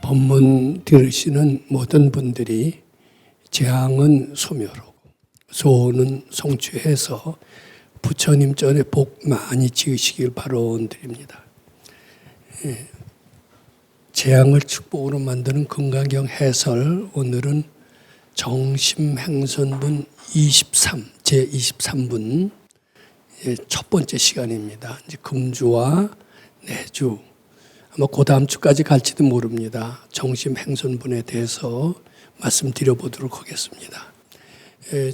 본문 들으시는 모든 분들이 재앙은 소멸하고 소원은 성취해서 부처님 전에 복 많이 지으시길 바라드립니다. 재앙을 축복으로 만드는 금강경 해설, 오늘은 정심행선분 23, 제23분 첫 번째 시간입니다. 이제 금주와 내주, 아마 그 다음 주까지 갈지도 모릅니다. 정심행선분에 대해서 말씀드려보도록 하겠습니다.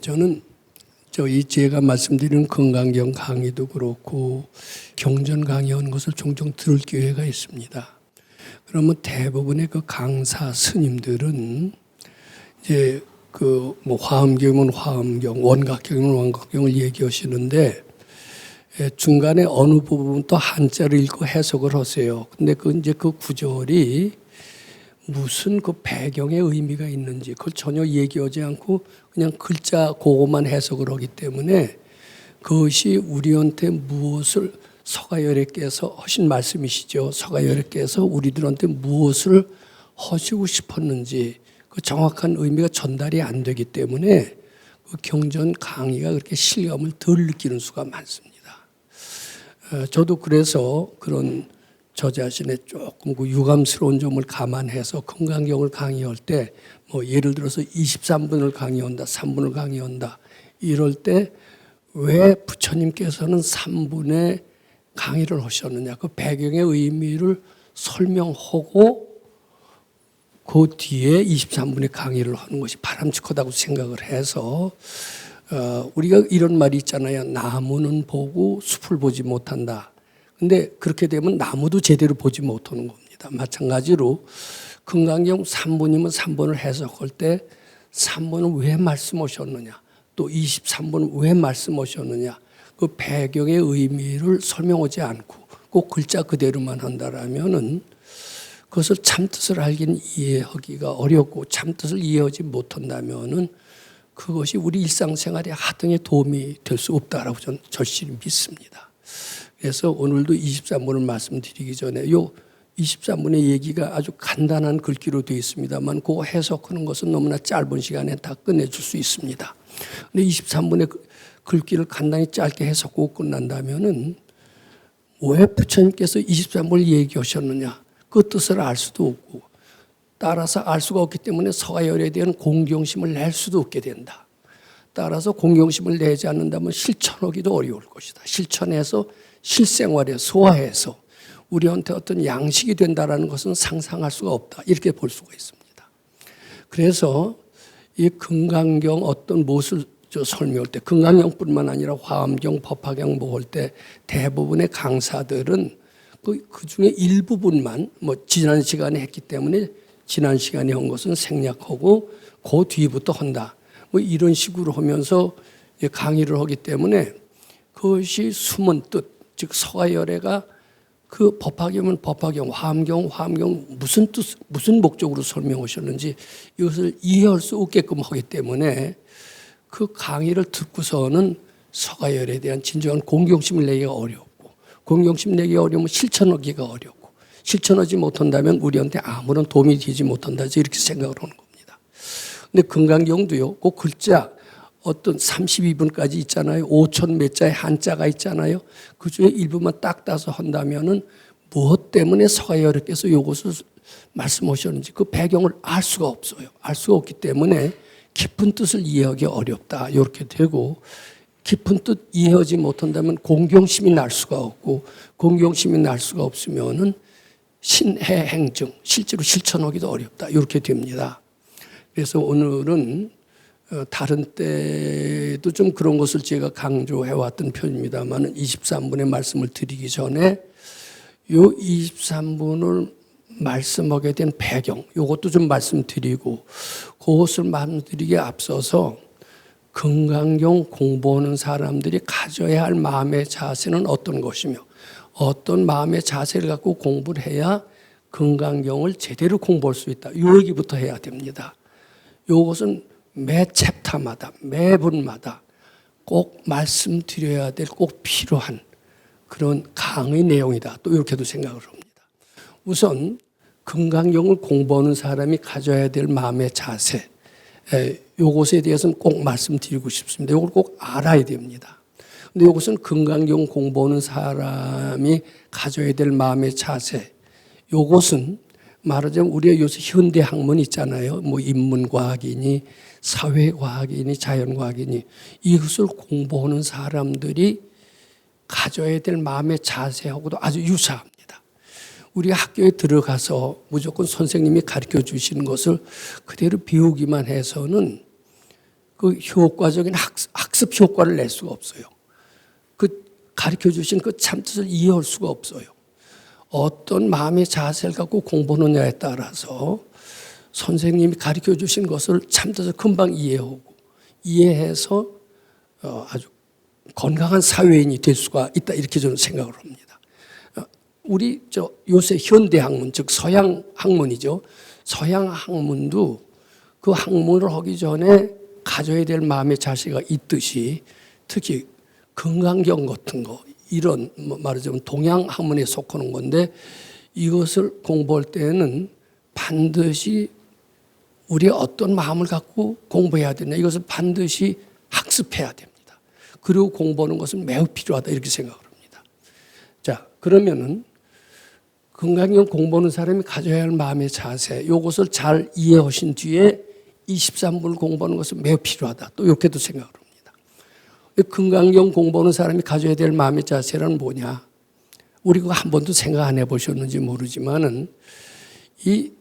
저는 제가 말씀드리는 금강경 강의도 그렇고 경전 강의하는 것을 종종 들을 기회가 있습니다. 그러면 대부분의 그 강사 스님들은 이제 화엄경이면 화엄경, 원각경이면 원각경을 얘기하시는데 중간에 어느 부분 또 한자를 읽고 해석을 하세요. 근데 그 구절이 무슨 그 배경의 의미가 있는지 그걸 전혀 얘기하지 않고 그냥 글자 그것만 해석을 하기 때문에 그것이 우리한테 무엇을 서가열애께서 하신 말씀이시죠. 서가열애께서 우리들한테 무엇을 하시고 싶었는지 그 정확한 의미가 전달이 안 되기 때문에 그 경전 강의가 그렇게 실감을 덜 느끼는 수가 많습니다. 저도 그래서 그런 저 자신의 조금 그 유감스러운 점을 감안해서 금강경을 강의할 때 예를 들어서 23분을 강의한다, 3분을 강의한다 이럴 때 왜 부처님께서는 3분의 강의를 하셨느냐, 그 배경의 의미를 설명하고 그 뒤에 23분의 강의를 하는 것이 바람직하다고 생각을 해서 우리가 이런 말이 있잖아요. 나무는 보고 숲을 보지 못한다. 근데 그렇게 되면 나무도 제대로 보지 못하는 겁니다. 마찬가지로 금강경 3분이면 3분을 해석할 때 3분은 왜 말씀하셨느냐, 또 23분은 왜 말씀하셨느냐, 그 배경의 의미를 설명하지 않고 꼭 글자 그대로만 한다라면은 그것을 참뜻을 알긴 이해하기가 어렵고 참뜻을 이해하지 못한다면은 그것이 우리 일상생활에 하등에 도움이 될 수 없다라고 저는 절실히 믿습니다. 그래서 오늘도 23분을 말씀드리기 전에 요 23분의 얘기가 아주 간단한 글귀로 되어 있습니다만 그거 해석하는 것은 너무나 짧은 시간에 다 끝내줄 수 있습니다. 근데 23분의 글귀를 간단히 짧게 해석하고 끝난다면은 왜 부처님께서 23분을 얘기하셨느냐, 그 뜻을 알 수도 없고 따라서 알 수가 없기 때문에 서가열에 대한 공경심을 낼 수도 없게 된다. 따라서 공경심을 내지 않는다면 실천하기도 어려울 것이다. 실천해서 실생활에 소화해서 우리한테 어떤 양식이 된다는 것은 상상할 수가 없다. 이렇게 볼 수가 있습니다. 그래서 이 금강경 어떤 무엇을 설명할 때 금강경뿐만 아니라 화엄경, 법화경 할 때 대부분의 강사들은 그 중에 일부분만 지난 시간에 했기 때문에 지난 시간에 한 것은 생략하고 그 뒤부터 한다. 이런 식으로 하면서 강의를 하기 때문에 그것이 숨은 뜻, 즉 서가열애가 그 법화경은 법화경, 화엄경 무슨 뜻, 무슨 목적으로 설명하셨는지 이것을 이해할 수 없게끔 하기 때문에 그 강의를 듣고서는 서가열애에 대한 진정한 공경심을 내기가 어렵고 공경심 내기가 어려우면 실천하기가 어렵고 실천하지 못한다면 우리한테 아무런 도움이 되지 못한다 이렇게 생각을 하는 겁니다. 근데 금강경도요, 그 글자 어떤 32분까지 있잖아요. 5천 몇 자의 한자가 있잖아요. 그 중에 일부만 딱 따서 한다면은 무엇 때문에 서가열애께서 이것을 말씀하셨는지 그 배경을 알 수가 없어요. 알 수가 없기 때문에 깊은 뜻을 이해하기 어렵다. 이렇게 되고 깊은 뜻 이해하지 못한다면 공경심이 날 수가 없고 공경심이 날 수가 없으면은 신해행증, 실제로 실천하기도 어렵다. 이렇게 됩니다. 그래서 오늘은 다른 때도 좀 그런 것을 제가 강조해왔던 편입니다만 23분의 말씀을 드리기 전에 이 23분을 말씀하게 된 배경, 이것도 좀 말씀드리고 그것을 말씀드리기에 앞서서 금강경 공부하는 사람들이 가져야 할 마음의 자세는 어떤 것이며 어떤 마음의 자세를 갖고 공부를 해야 금강경을 제대로 공부할 수 있다. 이 얘기부터 해야 됩니다. 이것은 매 챕터마다 매분마다 꼭 말씀드려야 될 꼭 필요한 그런 강의 내용이다. 또 이렇게도 생각을 합니다. 우선 금강경을 공부하는 사람이 가져야 될 마음의 자세, 요것에 대해서는 꼭 말씀드리고 싶습니다. 이걸 꼭 알아야 됩니다. 근데 이것은 금강경 공부하는 사람이 가져야 될 마음의 자세, 요것은 말하자면 우리가 요새 현대 학문 있잖아요. 뭐 인문과학이니 사회과학이니 자연과학이니 이것을 공부하는 사람들이 가져야 될 마음의 자세하고도 아주 유사합니다. 우리 학교에 들어가서 무조건 선생님이 가르쳐 주시는 것을 그대로 배우기만 해서는 그 효과적인 학습 효과를 낼 수가 없어요. 그 가르쳐 주신 그 참뜻을 이해할 수가 없어요. 어떤 마음의 자세를 갖고 공부하느냐에 따라서 선생님이 가르쳐 주신 것을 참뜻을 금방 이해해서 아주 건강한 사회인이 될 수가 있다, 이렇게 저는 생각을 합니다. 우리 요새 현대 학문, 즉 서양 학문이죠. 서양 학문도 그 학문을 하기 전에 가져야 될 마음의 자세가 있듯이 특히 금강경 같은 거, 이런 말하자면 동양 학문에 속하는 건데 이것을 공부할 때는 반드시 우리가 어떤 마음을 갖고 공부해야 되냐, 이것을 반드시 학습해야 됩니다. 그리고 공부하는 것은 매우 필요하다, 이렇게 생각을 합니다. 자, 그러면은 금강경 공부하는 사람이 가져야 할 마음의 자세, 이것을 잘 이해하신 뒤에 23분을 공부하는 것은 매우 필요하다, 또 이렇게도 생각을 합니다. 금강경 공부하는 사람이 가져야 될 마음의 자세는 뭐냐? 우리 그거 한 번도 생각 안 해보셨는지 모르지만은 이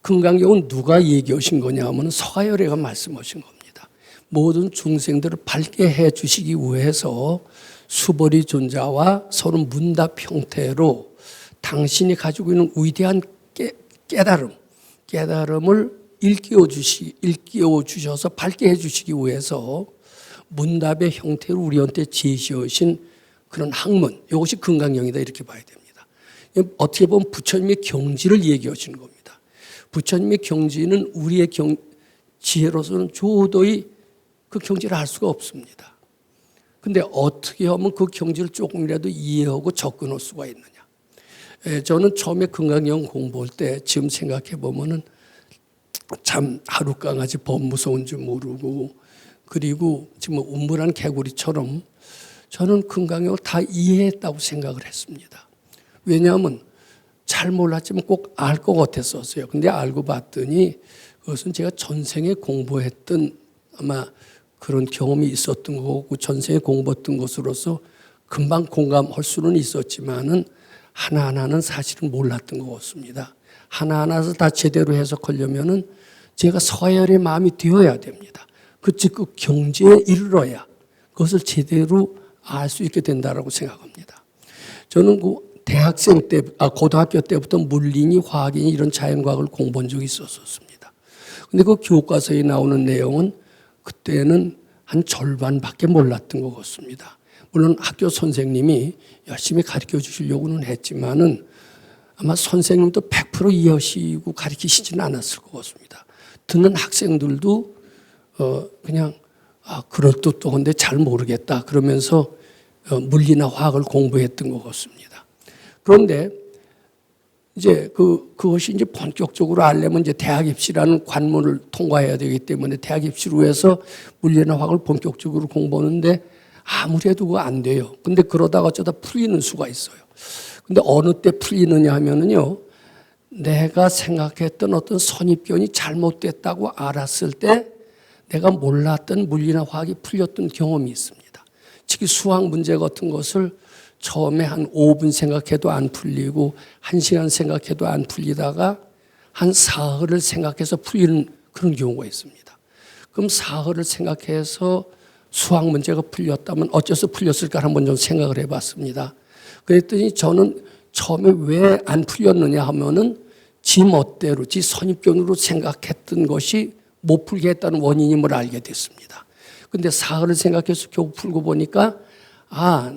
금강경은 누가 얘기하신 거냐 하면 서가열애가 말씀하신 겁니다. 모든 중생들을 밝게 해 주시기 위해서 수벌이 존자와 서로 문답 형태로 당신이 가지고 있는 위대한 깨달음을 일깨워 주셔서 밝게 해 주시기 위해서 문답의 형태로 우리한테 제시하신 그런 학문, 이것이 금강경이다, 이렇게 봐야 됩니다. 어떻게 보면 부처님의 경지를 얘기하시는 겁니다. 부처님의 경지는 우리의 지혜로서는 도저히 그 경지를 알 수가 없습니다. 그런데 어떻게 하면 그 경지를 조금이라도 이해하고 접근할 수가 있느냐. 저는 처음에 금강경 공부할 때 지금 생각해 보면은 참 하룻강아지 범 무서운 줄 모르고, 그리고 지금 운물한 개구리처럼 저는 금강경을 다 이해했다고 생각을 했습니다. 왜냐하면 잘 몰랐지만 꼭 알 것 같았었어요. 근데 알고 봤더니 그것은 제가 전생에 공부했던 아마 그런 경험이 있었던 거고 전생에 공부했던 것으로서 금방 공감할 수는 있었지만은 하나하나는 사실은 몰랐던 것 같습니다. 하나하나를 다 제대로 해석하려면은 제가 서가열의 마음이 되어야 됩니다. 그 경지에 이르러야 그것을 제대로 알 수 있게 된다라고 생각합니다. 저는 고등학교 때부터 물리니 화학이니 이런 자연과학을 공부한 적이 있었습니다. 근데 그 교과서에 나오는 내용은 그때는 한 절반밖에 몰랐던 것 같습니다. 물론 학교 선생님이 열심히 가르쳐 주시려고는 했지만은 아마 선생님도 100% 이해하시고 가르치시지는 않았을 것 같습니다. 듣는 학생들도 그냥 그럴 듯도 한데 잘 모르겠다 그러면서 물리나 화학을 공부했던 것 같습니다. 그런데 이제 그것이 이제 본격적으로 알려면 이제 대학 입시라는 관문을 통과해야 되기 때문에 대학 입시로 해서 물리나 화학을 본격적으로 공부하는데 아무래도 그거 안 돼요. 근데 그러다가 어쩌다 풀리는 수가 있어요. 근데 어느 때 풀리느냐 하면은요, 내가 생각했던 어떤 선입견이 잘못됐다고 알았을 때 내가 몰랐던 물리나 화학이 풀렸던 경험이 있습니다. 특히 수학 문제 같은 것을 처음에 한 5분 생각해도 안 풀리고 1시간 생각해도 안 풀리다가 한 사흘을 생각해서 풀리는 그런 경우가 있습니다. 그럼 사흘을 생각해서 수학 문제가 풀렸다면 어째서 풀렸을까 한번 좀 생각을 해봤습니다. 그랬더니 저는 처음에 왜 안 풀렸느냐 하면은 지 멋대로, 지 선입견으로 생각했던 것이 못 풀게 했다는 원인임을 알게 됐습니다. 근데 사흘을 생각해서 겨우 풀고 보니까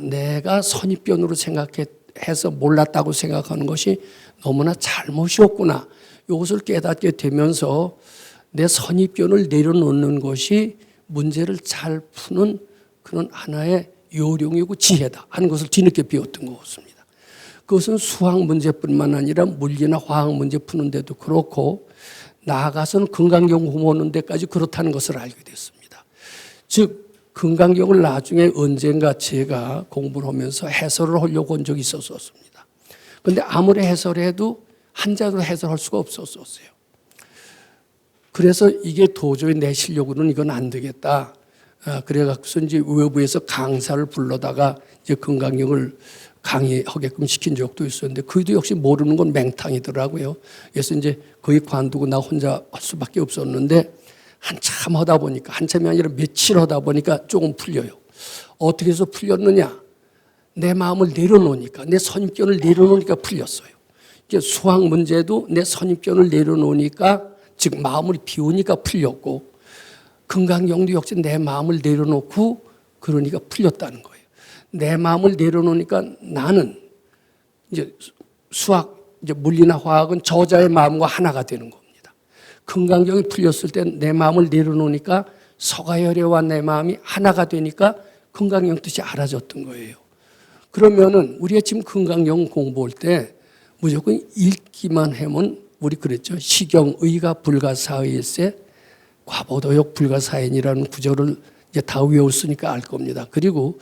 내가 선입견으로 생각해서 몰랐다고 생각하는 것이 너무나 잘못이었구나. 이것을 깨닫게 되면서 내 선입견을 내려놓는 것이 문제를 잘 푸는 그런 하나의 요령이고 지혜다 하는 것을 뒤늦게 배웠던 것 같습니다. 그것은 수학 문제뿐만 아니라 물리나 화학 문제 푸는 데도 그렇고 나아가서는 금강경 공부하는 데까지 그렇다는 것을 알게 됐습니다. 즉 금강경을 나중에 언젠가 제가 공부를 하면서 해설을 하려고 한 적이 있었습니다. 그런데 아무리 해설해도 한자로 해설할 수가 없었어요. 그래서 이게 도저히 내 실력으로는 이건 안 되겠다. 그래갖고서 이제 외부에서 강사를 불러다가 이제 금강경을 강의하게끔 시킨 적도 있었는데 그도 역시 모르는 건 맹탕이더라고요. 그래서 이제 거의 관두고 나 혼자 할 수밖에 없었는데 한참 하다 보니까 한참이 아니라 며칠 하다 보니까 조금 풀려요. 어떻게 해서 풀렸느냐? 내 마음을 내려놓으니까 내 선입견을 내려놓으니까 풀렸어요. 이제 수학 문제도 내 선입견을 내려놓으니까 즉 마음을 비우니까 풀렸고 금강경도 역시 내 마음을 내려놓고 그러니까 풀렸다는 거예요. 내 마음을 내려놓으니까 나는 이제 수학, 이제 물리나 화학은 저자의 마음과 하나가 되는 겁니다. 금강경이 풀렸을 때 내 마음을 내려놓으니까 서가열애와 내 마음이 하나가 되니까 금강경 뜻이 알아졌던 거예요. 그러면은 우리가 지금 금강경 공부할 때 무조건 읽기만 하면 우리 그랬죠. 시경의가 불가사의일세 과보도역 불가사인이라는 구절을 이제 다 외웠으니까 알 겁니다. 그리고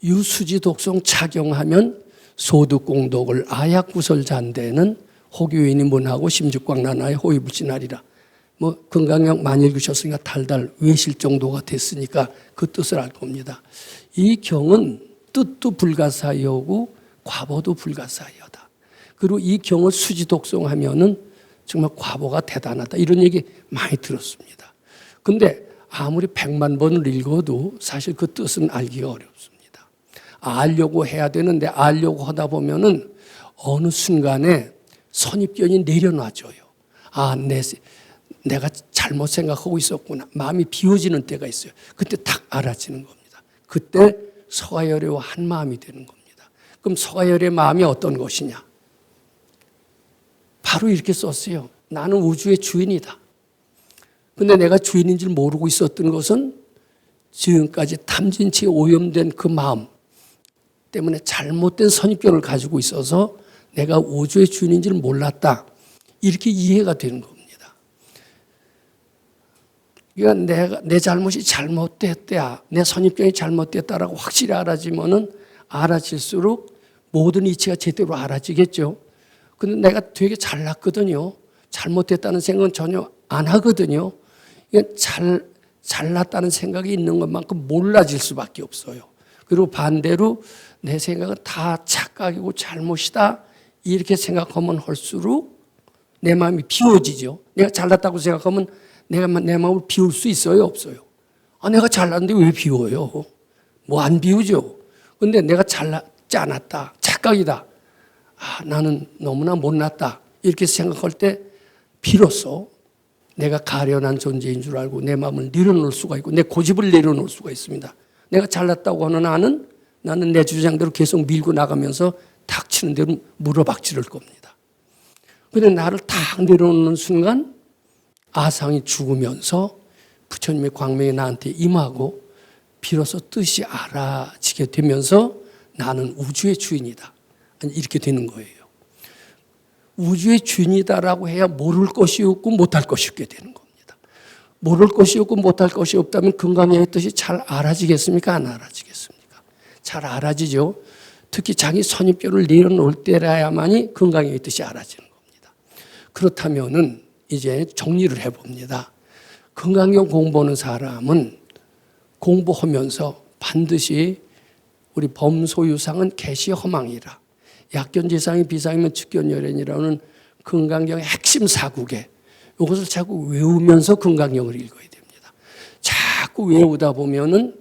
유수지 독성 착용하면 소득공덕을 아약구설잔대는 호교인이 문하고 심죽광란하에 호위불신하리라. 뭐 금강경 많이 읽으셨으니까 달달 외실 정도가 됐으니까 그 뜻을 알 겁니다. 이 경은 뜻도 불가사의하고 과보도 불가사의하다. 그리고 이 경을 수지 독성하면은 정말 과보가 대단하다. 이런 얘기 많이 들었습니다. 근데 아무리 100만 번을 읽어도 사실 그 뜻은 알기가 어렵습니다. 알려고 해야 되는데 알려고 하다 보면은 어느 순간에 선입견이 내려놔져요. 내가 잘못 생각하고 있었구나. 마음이 비워지는 때가 있어요. 그때 딱 알아지는 겁니다. 그때 서가열애와 한 마음이 되는 겁니다. 그럼 서가열애의 마음이 어떤 것이냐? 바로 이렇게 썼어요. 나는 우주의 주인이다. 근데 내가 주인인 줄 모르고 있었던 것은 지금까지 탐진치에 오염된 그 마음 때문에 잘못된 선입견을 가지고 있어서 내가 우주의 주인인 줄 몰랐다. 이렇게 이해가 되는 겁니다. 그러니까 내 잘못이 잘못됐다. 내 선입견이 잘못됐다라고 확실히 알아지면은 알아질수록 모든 이치가 제대로 알아지겠죠. 근데 내가 되게 잘났거든요. 잘못됐다는 생각은 전혀 안 하거든요. 잘났다는 생각이 있는 것만큼 몰라질 수밖에 없어요. 그리고 반대로 내 생각은 다 착각이고 잘못이다. 이렇게 생각하면 할수록 내 마음이 비워지죠. 내가 잘났다고 생각하면 내가 내 마음을 비울 수 있어요? 없어요? 내가 잘났는데 왜 비워요? 뭐 안 비우죠. 근데 내가 잘났지 않았다. 착각이다. 나는 너무나 못났다. 이렇게 생각할 때 비로소 내가 가련한 존재인 줄 알고 내 마음을 내려놓을 수가 있고 내 고집을 내려놓을 수가 있습니다. 내가 잘났다고 하는 나는 내 주장대로 계속 밀고 나가면서 닥치는 대로 물어박지를 겁니다. 그런데 나를 탁 내려놓는 순간 아상이 죽으면서 부처님의 광명이 나한테 임하고 비로소 뜻이 알아지게 되면서 나는 우주의 주인이다. 이렇게 되는 거예요. 우주의 주인이다라고 해야 모를 것이 없고 못할 것이 없게 되는 겁니다. 모를 것이 없고 못할 것이 없다면 금강경의 뜻이 잘 알아지겠습니까? 안 알아지겠습니까? 잘 알아지죠. 특히 자기 선입견을 내려놓을 때라야만이 금강경의 뜻이 알아지는 겁니다. 그렇다면은 이제 정리를 해봅니다. 금강경 공부하는 사람은 공부하면서 반드시 우리 범소유상은 개시허망이라 약견지상이 비상이면 측견열애니라는 금강경의 핵심 사국에 이것을 자꾸 외우면서 금강경을 읽어야 됩니다. 자꾸 외우다 보면은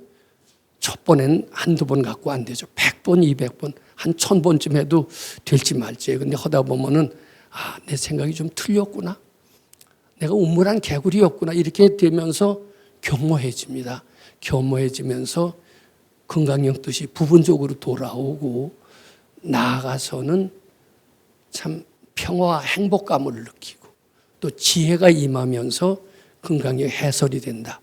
첫 번엔 한두 번 갖고 안 되죠. 100번, 200번, 한 1000번쯤 해도 될지 말지. 근데 하다 보면은 내 생각이 좀 틀렸구나. 내가 우물한 개구리였구나. 이렇게 되면서 겸허해집니다. 겸허해지면서 금강경 뜻이 부분적으로 돌아오고 나아가서는 참 평화와 행복감을 느끼고 또 지혜가 임하면서 금강경 해설이 된다.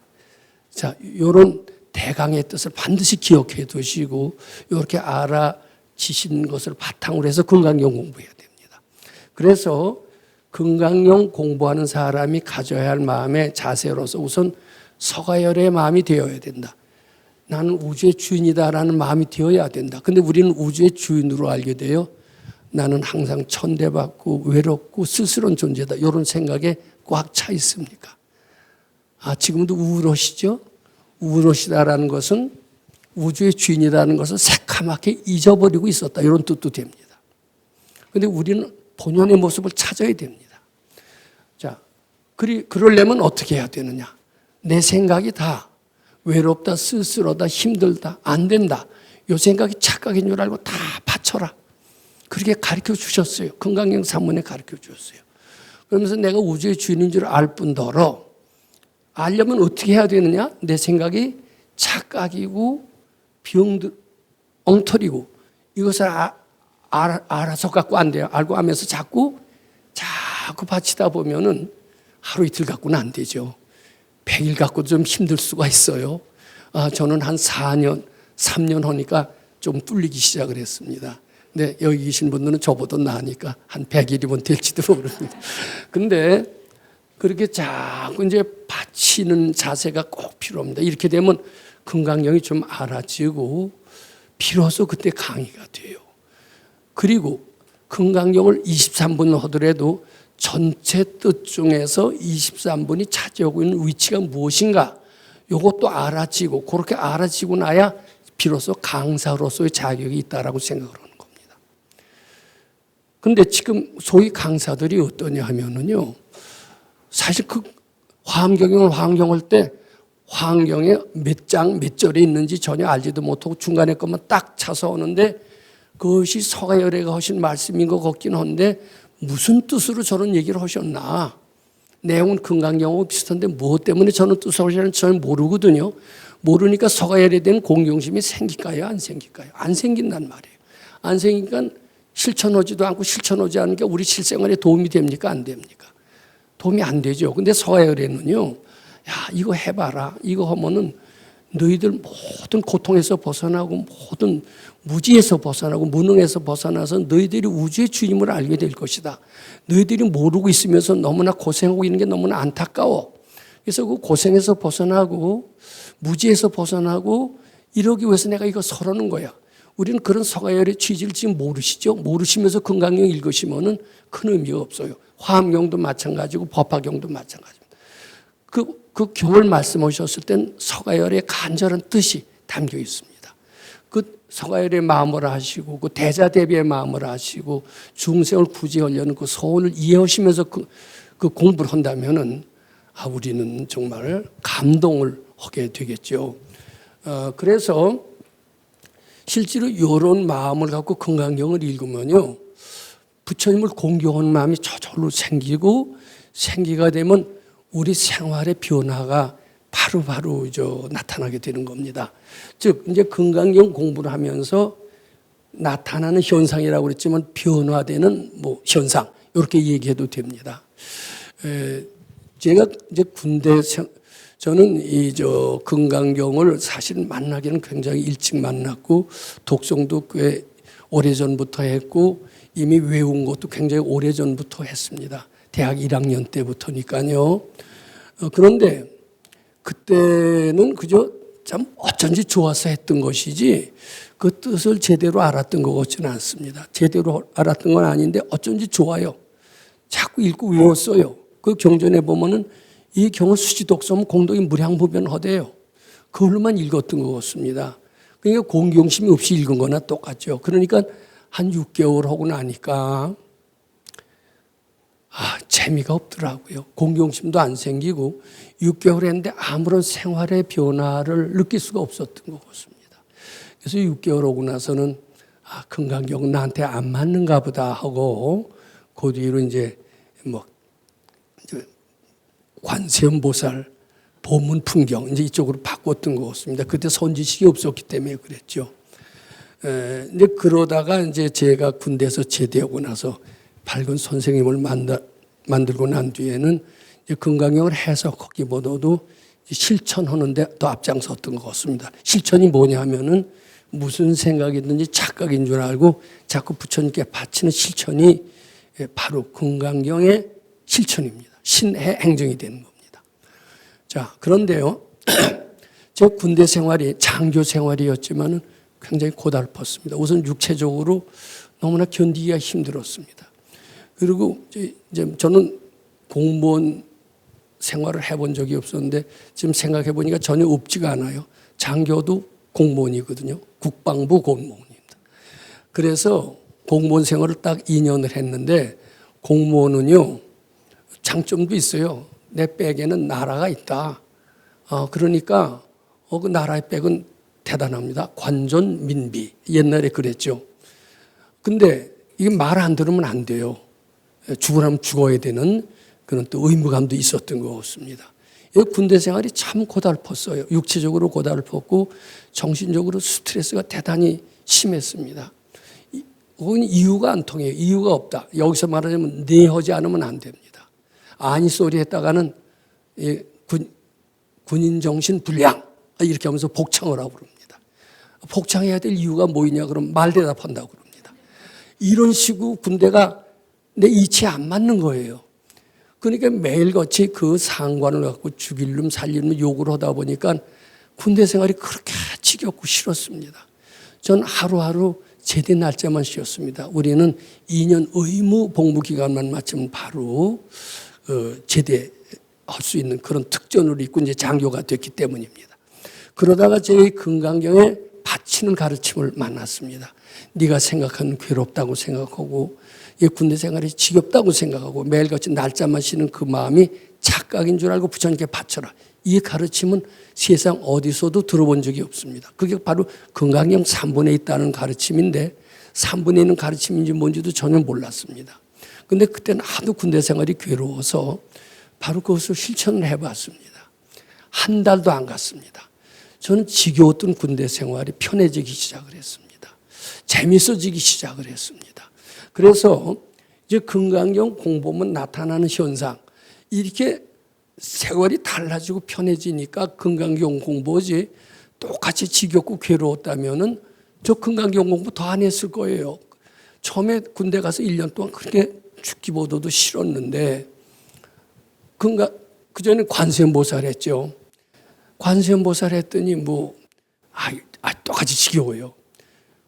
자, 이런 대강의 뜻을 반드시 기억해 두시고 이렇게 지신 것을 바탕으로 해서 건강경 공부해야 됩니다. 그래서 건강경 공부하는 사람이 가져야 할 마음의 자세로서 우선 서가열의 마음이 되어야 된다. 나는 우주의 주인이다라는 마음이 되어야 된다. 근데 우리는 우주의 주인으로 알게 돼요. 나는 항상 천대받고 외롭고 쓸쓸한 존재다. 이런 생각에 꽉 차 있습니까? 지금도 우울하시죠? 우울하시다라는 것은 우주의 주인이라는 것을 새카맣게 잊어버리고 있었다. 이런 뜻도 됩니다. 그런데 우리는 본연의 모습을 찾아야 됩니다. 자, 그러려면 어떻게 해야 되느냐? 내 생각이 다 외롭다, 쓸쓸하다, 힘들다, 안 된다. 이 생각이 착각인 줄 알고 다 바쳐라. 그렇게 가르쳐 주셨어요. 건강경 산문에 가르쳐 주셨어요. 그러면서 내가 우주의 주인인 줄 알 뿐더러 알려면 어떻게 해야 되느냐? 내 생각이 착각이고 엉터리고 이것을 알아서 갖고 안 돼요. 알고 하면서 자꾸 바치다 보면은 하루 이틀 갖고는 안 되죠. 100일 갖고도 좀 힘들 수가 있어요. 저는 한 4년, 3년 하니까 좀 뚫리기 시작을 했습니다. 근데 여기 계신 분들은 저보다 나으니까 한 100일이면 될지도 모릅니다. 근데 그렇게 자꾸 이제 바치는 자세가 꼭 필요합니다. 이렇게 되면 건강경이 좀 알아지고 비로소 그때 강의가 돼요. 그리고 건강경을 23분 하더라도 전체 뜻 중에서 23분이 차지하고 있는 위치가 무엇인가 이것도 알아지고 그렇게 알아지고 나야 비로소 강사로서의 자격이 있다라고 생각을 하는 겁니다. 그런데 지금 소위 강사들이 어떠냐 하면은요, 사실 그 화엄경을 때 화엄경에 몇 장 몇 절에 있는지 전혀 알지도 못하고 중간에 것만 딱 차서 오는데 그것이 서가열애가 하신 말씀인 것 같긴 한데 무슨 뜻으로 저런 얘기를 하셨나? 내용은 건강경하고 비슷한데 무엇 때문에 저는 뜻을 하시는지 저는 모르거든요. 모르니까 서가열에 대한 공경심이 생길까요? 안 생길까요? 안 생긴단 말이에요. 안 생기니까 실천하지도 않고 실천하지 않으니까 우리 실생활에 도움이 됩니까? 안 됩니까? 도움이 안 되죠. 근데 서가열에는요, 야, 이거 해봐라. 이거 하면은 너희들 모든 고통에서 벗어나고 모든 무지에서 벗어나고 무능에서 벗어나서 너희들이 우주의 주님을 알게 될 것이다. 너희들이 모르고 있으면서 너무나 고생하고 있는 게 너무나 안타까워. 그래서 그 고생에서 벗어나고 무지에서 벗어나고 이러기 위해서 내가 이거 설하는 거야. 우리는 그런 서가열의 취지를 지금 모르시죠? 모르시면서 건강경 읽으시면은 큰 의미가 없어요. 화엄경도 마찬가지고 법화경도 마찬가지입니다. 그 교을 말씀하셨을 땐 서가열의 간절한 뜻이 담겨 있습니다. 그 서가열의 마음을 하시고 그 대자대비의 마음을 하시고 중생을 구제하려는 그 소원을 이해하시면서 그 공부를 한다면은 우리는 정말 감동을 하게 되겠죠. 그래서 실제로 이런 마음을 갖고 건강경을 읽으면요, 부처님을 공경하는 마음이 저절로 생기가 되면 우리 생활의 변화가 바로바로 나타나게 되는 겁니다. 즉 이제 건강경 공부를 하면서 나타나는 현상이라고 그랬지만 변화되는 현상 이렇게 얘기해도 됩니다. 제가 이제 저는 건강경을 사실 만나기는 굉장히 일찍 만났고 독송도 꽤 오래전부터 했고 이미 외운 것도 굉장히 오래전부터 했습니다. 대학 1학년 때부터니까요. 그런데 그때는 그저 참 어쩐지 좋아서 했던 것이지 그 뜻을 제대로 알았던 것 같지는 않습니다. 제대로 알았던 건 아닌데 어쩐지 좋아요. 자꾸 읽고 외웠어요. 그 경전에 보면은 이 경을 수지독서면 공덕이 무량무변하대요. 그걸로만 읽었던 것 같습니다. 그러니까 공경심이 없이 읽은 거나 똑같죠. 그러니까 한 6개월 하고 나니까 재미가 없더라고요. 공경심도 안 생기고 6개월 했는데 아무런 생활의 변화를 느낄 수가 없었던 것 같습니다. 그래서 6개월 오고 나서는 건강경은 나한테 안 맞는가 보다 하고 그 뒤로 이제 관세음보살, 보문풍경 이제 이쪽으로 바꿨던 것 같습니다. 그때 선지식이 없었기 때문에 그랬죠. 근데 그러다가 이제 제가 군대에서 제대하고 나서 밝은 선생님을 만들고 난 뒤에는 이제 건강경을 해석하기보다도 실천하는데 더 앞장섰던 것 같습니다. 실천이 뭐냐면은 무슨 생각이든지 착각인 줄 알고 자꾸 부처님께 바치는 실천이 바로 금강경의 실천입니다. 신의 행정이 되는 겁니다. 자, 그런데요. 제 군대 생활이 장교 생활이었지만은 굉장히 고달팠습니다. 우선 육체적으로 너무나 견디기가 힘들었습니다. 그리고 이제 저는 공무원 생활을 해본 적이 없었는데 지금 생각해 보니까 전혀 없지가 않아요. 장교도 공무원이거든요. 국방부 공무원입니다. 그래서 공무원 생활을 딱 2년을 했는데 공무원은요 장점도 있어요. 내 백에는 나라가 있다. 그러니까 그 나라의 백은 대단합니다. 관존민비 옛날에 그랬죠. 근데 이게 말 안 들으면 안 돼요. 죽으라면 죽어야 되는 그런 또 의무감도 있었던 것 같습니다. 군대 생활이 참 고달팠어요. 육체적으로 고달팠고 정신적으로 스트레스가 대단히 심했습니다. 그건 이유가 안 통해요. 이유가 없다. 여기서 말하자면 내하지 않으면 안 됩니다. 아니 소리 했다가는 군인 정신 불량 이렇게 하면서 복창을 하고 그럽니다. 복창해야 될 이유가 뭐이냐 그럼 말대답한다고 그럽니다. 이런 식으로 군대가 내 이치에 안 맞는 거예요. 그러니까 매일같이 그 상관을 갖고 죽일 놈 살릴 놈 욕을 하다 보니까 군대 생활이 그렇게 지겹고 싫었습니다. 전 하루하루 제대 날짜만 쉬었습니다. 우리는 2년 의무 복무 기간만 마치면 바로 제대할 수 있는 그런 특전으로 있고 이제 장교가 됐기 때문입니다. 그러다가 저희 금강경에 바치는 가르침을 만났습니다. 네가 생각하는 괴롭다고 생각하고 군대 생활이 지겹다고 생각하고 매일같이 날짜만 쉬는 그 마음이 착각인 줄 알고 부처님께 바쳐라. 이 가르침은 세상 어디서도 들어본 적이 없습니다. 그게 바로 금강경 3분에 있다는 가르침인데 3분에 있는 가르침인지 뭔지도 전혀 몰랐습니다. 그런데 그때는 하도 군대 생활이 괴로워서 바로 그것을 실천을 해봤습니다. 한 달도 안 갔습니다. 저는 지겨웠던 군대 생활이 편해지기 시작을 했습니다. 재밌어지기 시작을 했습니다. 그래서 이제 금강경 공부하면 나타나는 현상, 이렇게 세월이 달라지고 편해지니까 금강경 공부하지 똑같이 지겹고 괴로웠다면은 저 금강경 공부 더 안 했을 거예요. 처음에 군대 가서 1년 동안 그렇게 죽기보다도 싫었는데 그전에 관세음보살 했죠. 관세음보살 했더니 똑같이 지겨워요.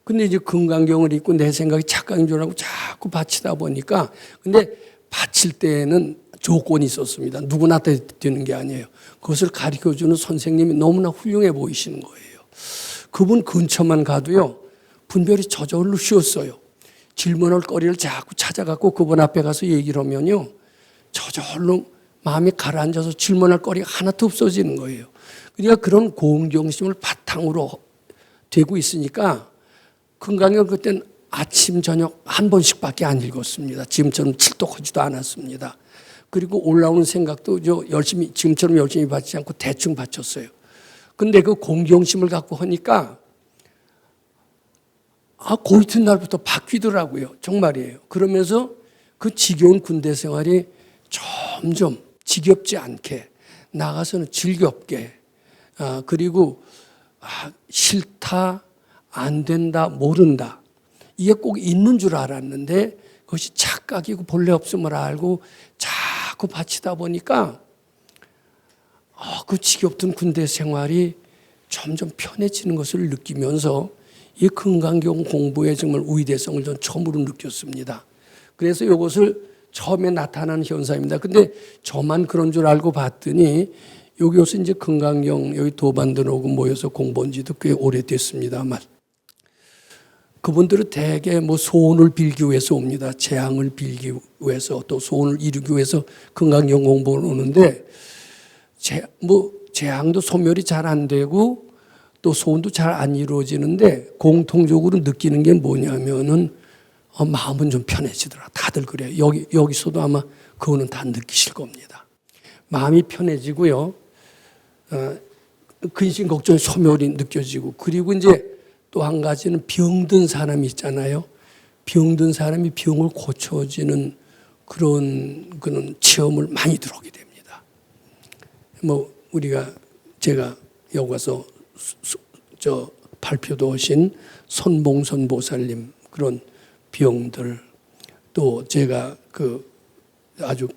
근데 이제 금강경을 읽고 내 생각이 착각인 줄 알고 자꾸 바치다 보니까 근데 바칠 때에는 조건이 있었습니다. 누구나 되는 게 아니에요. 그것을 가르쳐주는 선생님이 너무나 훌륭해 보이시는 거예요. 그분 근처만 가도요. 분별이 저절로 쉬었어요. 질문할 거리를 자꾸 찾아갖고 그분 앞에 가서 얘기를 하면요. 저절로 마음이 가라앉아서 질문할 거리가 하나도 없어지는 거예요. 그러니까 그런 공경심을 바탕으로 되고 있으니까 금강경 그때는 아침 저녁 한 번씩밖에 안 읽었습니다. 지금처럼 칠독하지도 않았습니다. 그리고 올라오는 생각도 지금처럼 열심히 받지 않고 대충 바쳤어요. 근데 그 공경심을 갖고 하니까 그 이튿날부터 바뀌더라고요. 정말이에요. 그러면서 그 지겨운 군대 생활이 점점 지겹지 않게 나가서는 즐겁게 그리고 싫다 안 된다 모른다 이게 꼭 있는 줄 알았는데 그것이 착각이고 본래 없음을 알고 자꾸 바치다 보니까 그 지겹던 군대 생활이 점점 편해지는 것을 느끼면서 이 금강경 공부의 정말 위대성을 전 처음으로 느꼈습니다. 그래서 이것을 처음에 나타나는 현상입니다. 근데 저만 그런 줄 알고 봤더니 여기 와서 이제 금강경 여기 도반들하고 모여서 공부한 지도 꽤 오래됐습니다만 그분들은 대개 소원을 빌기 위해서 옵니다. 재앙을 빌기 위해서 또 소원을 이루기 위해서 금강경 공부를 오는데 재앙도 소멸이 잘 안 되고 또 소원도 잘 안 이루어지는데 공통적으로 느끼는 게 뭐냐면은 마음은 좀 편해지더라. 다들 그래요. 여기서도 아마 그거는 다 느끼실 겁니다. 마음이 편해지고요. 근심 걱정의 소멸이 느껴지고 그리고 이제 또 한 가지는 병든 사람이 있잖아요. 병든 사람이 병을 고쳐지는 그런 체험을 많이 들어오게 됩니다. 제가 여기 와서 발표도 하신 손봉선 보살님 그런 병들, 또 제가 아주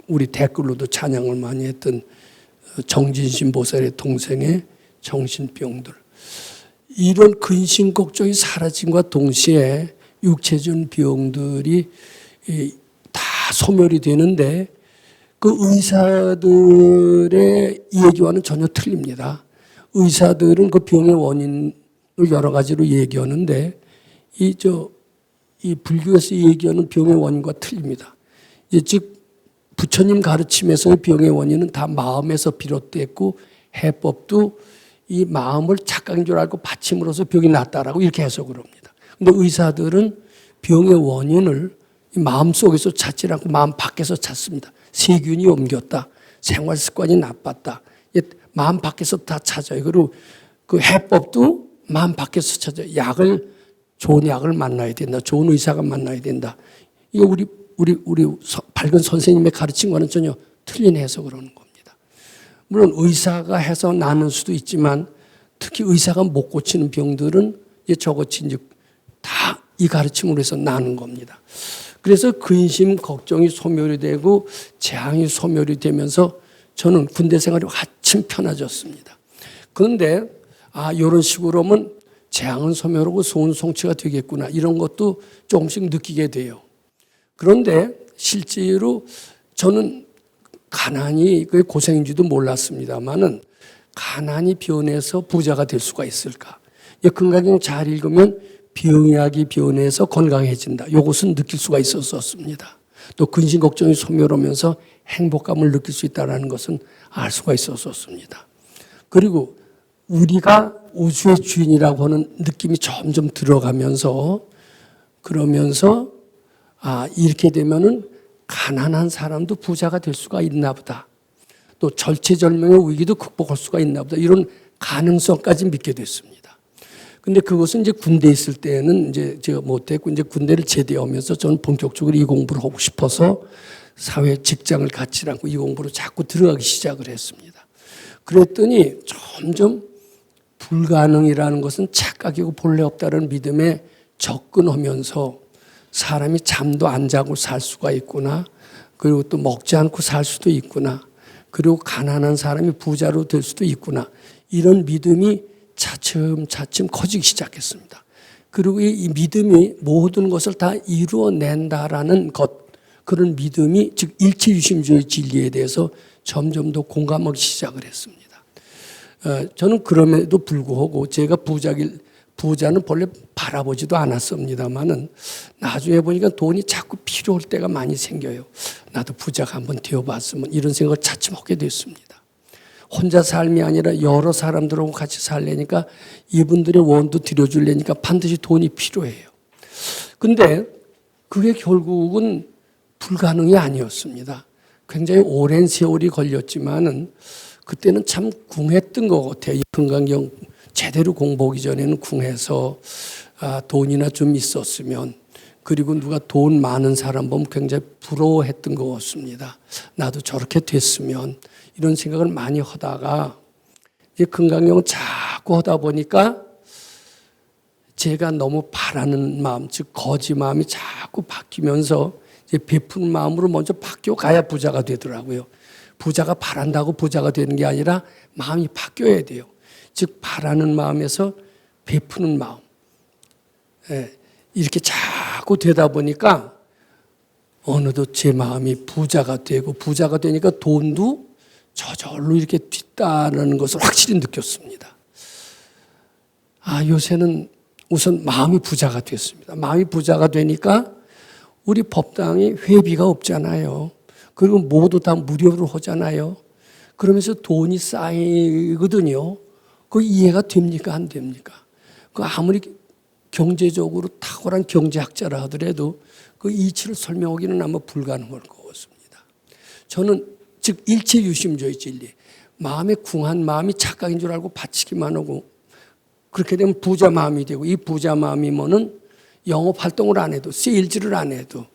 우리 댓글로도 찬양을 많이 했던 정진신 보살의 동생의 정신병들, 이런 근심 걱정이 사라짐과 동시에 육체적인 병들이 다 소멸이 되는데 그 의사들의 얘기와는 전혀 틀립니다. 의사들은 그 병의 원인을 여러 가지로 얘기하는데 이 불교에서 얘기하는 병의 원인과 틀립니다. 즉 부처님 가르침에서의 병의 원인은 다 마음에서 비롯됐고 해법도 이 마음을 착각인 줄 알고 받침으로써 병이 낫다라고 이렇게 해석을 합니다. 그런데 의사들은 병의 원인을 마음 속에서 찾지 않고 마음 밖에서 찾습니다. 세균이 옮겼다, 생활 습관이 나빴다, 마음 밖에서 다 찾아요. 그리고 그 해법도 마음 밖에서 찾아요. 좋은 약을 만나야 된다, 좋은 의사가 만나야 된다. 이게 우리 밝은 선생님의 가르침과는 전혀 틀린 해석을 하는 겁니다. 물론 의사가 해서 나는 수도 있지만 특히 의사가 못 고치는 병들은 저것이 이제 다 이 가르침으로 해서 나는 겁니다. 그래서 근심, 걱정이 소멸이 되고 재앙이 소멸이 되면서 저는 군대 생활이 한층 편해졌습니다. 그런데 이런 식으로 하면 재앙은 소멸하고 소은 성취가 되겠구나, 이런 것도 조금씩 느끼게 돼요. 그런데 실제로 저는 가난이 고생인지도 몰랐습니다만은 가난이 변해서 부자가 될 수가 있을까? 건강경 잘 읽으면 병약이 변해서 건강해진다, 이것은 느낄 수가 있었습니다. 또 근심 걱정이 소멸하면서 행복감을 느낄 수 있다는 것은 알 수가 있었습니다. 그리고 우리가 우주의 주인이라고 하는 느낌이 점점 들어가면서 그러면서 이렇게 되면은 가난한 사람도 부자가 될 수가 있나 보다, 또 절체절명의 위기도 극복할 수가 있나 보다, 이런 가능성까지 믿게 됐습니다. 근데 그것은 이제 군대에 있을 때는 이제 제가 못했고, 이제 군대를 제대하면서 저는 본격적으로 이 공부를 하고 싶어서 사회 직장을 갖지 않고 이 공부로 자꾸 들어가기 시작을 했습니다. 그랬더니 점점 불가능이라는 것은 착각이고 본래 없다는 믿음에 접근하면서 사람이 잠도 안 자고 살 수가 있구나, 그리고 또 먹지 않고 살 수도 있구나, 그리고 가난한 사람이 부자로 될 수도 있구나, 이런 믿음이 차츰차츰 커지기 시작했습니다. 그리고 이 믿음이 모든 것을 다 이루어낸다라는 것, 그런 믿음이 즉 일체유심주의 진리에 대해서 점점 더 공감하기 시작을 했습니다. 저는 그럼에도 불구하고 제가 부자는 본래 바라보지도 않았습니다만은 나중에 보니까 돈이 자꾸 필요할 때가 많이 생겨요. 나도 부자가 한번 되어봤으면, 이런 생각을 차츰 하게 됐습니다. 혼자 삶이 아니라 여러 사람들하고 같이 살려니까 이분들의 원도 들여주려니까 반드시 돈이 필요해요. 근데 그게 결국은 불가능이 아니었습니다. 굉장히 오랜 세월이 걸렸지만은 그때는 참 궁했던 것 같아요. 이 금강경 제대로 공부하기 전에는 궁해서 돈이나 좀 있었으면, 그리고 누가 돈 많은 사람 보면 굉장히 부러워했던 것 같습니다. 나도 저렇게 됐으면, 이런 생각을 많이 하다가 이제 금강경을 자꾸 하다 보니까 제가 너무 바라는 마음, 즉 거지 마음이 자꾸 바뀌면서 이제 베푸는 마음으로 먼저 바뀌어 가야 부자가 되더라고요. 부자가 바란다고 부자가 되는 게 아니라 마음이 바뀌어야 돼요. 즉 바라는 마음에서 베푸는 마음, 이렇게 자꾸 되다 보니까 어느덧 제 마음이 부자가 되고, 부자가 되니까 돈도 저절로 이렇게 뒷다는 것을 확실히 느꼈습니다. 요새는 우선 마음이 부자가 됐습니다. 마음이 부자가 되니까 우리 법당에 회비가 없잖아요. 그리고 모두 다 무료로 하잖아요. 그러면서 돈이 쌓이거든요. 그 이해가 됩니까? 안 됩니까? 그 아무리 경제적으로 탁월한 경제학자라 하더라도 그 이치를 설명하기는 아마 불가능할 것 같습니다. 저는 즉 일체유심주의 진리, 마음에 궁한 마음이 착각인 줄 알고 바치기만 하고, 그렇게 되면 부자 마음이 되고, 이 부자 마음이 뭐는 영업 활동을 안 해도, 세일즈를 안 해도,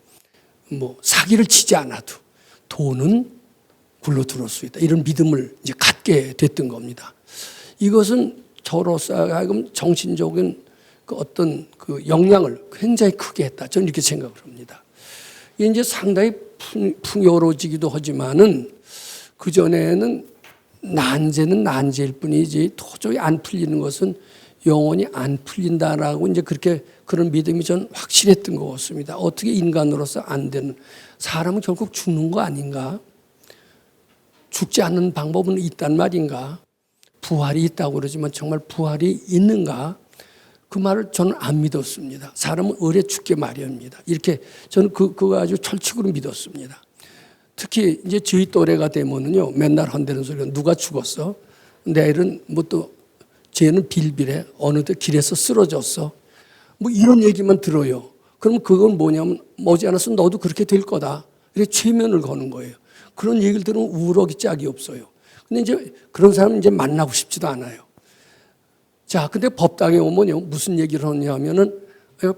사기를 치지 않아도 돈은 굴러 들어올 수 있다, 이런 믿음을 이제 갖게 됐던 겁니다. 이것은 저로서 하여금 정신적인 그 어떤 그 영향을 굉장히 크게 했다. 저는 이렇게 생각을 합니다. 이게 이제 상당히 풍요로워지기도 하지만은 그 전에는 난제는 난제일 뿐이지 도저히 안 풀리는 것은 영원히 안 풀린다라고 이제 그렇게 그런 믿음이 전 확실했던 것 같습니다. 어떻게 인간으로서 안 되는 사람은 결국 죽는 거 아닌가? 죽지 않는 방법은 있단 말인가? 부활이 있다고 그러지만 정말 부활이 있는가? 그 말을 저는 안 믿었습니다. 사람은 의례 죽게 마련입니다. 이렇게 저는 그거 아주 철칙으로 믿었습니다. 특히 이제 저희 또래가 되면은요, 맨날 한다는 소리가 누가 죽었어? 내일은 뭐 또 쟤는 빌빌해. 어느덧 길에서 쓰러졌어. 뭐 이런 얘기만 들어요. 그럼 그건 뭐냐면 머지않아서 너도 그렇게 될 거다. 이렇게 최면을 거는 거예요. 그런 얘기를 들으면 우울하기 짝이 없어요. 근데 이제 그런 사람은 이제 만나고 싶지도 않아요. 자, 근데 법당에 오면요, 무슨 얘기를 하냐 하면은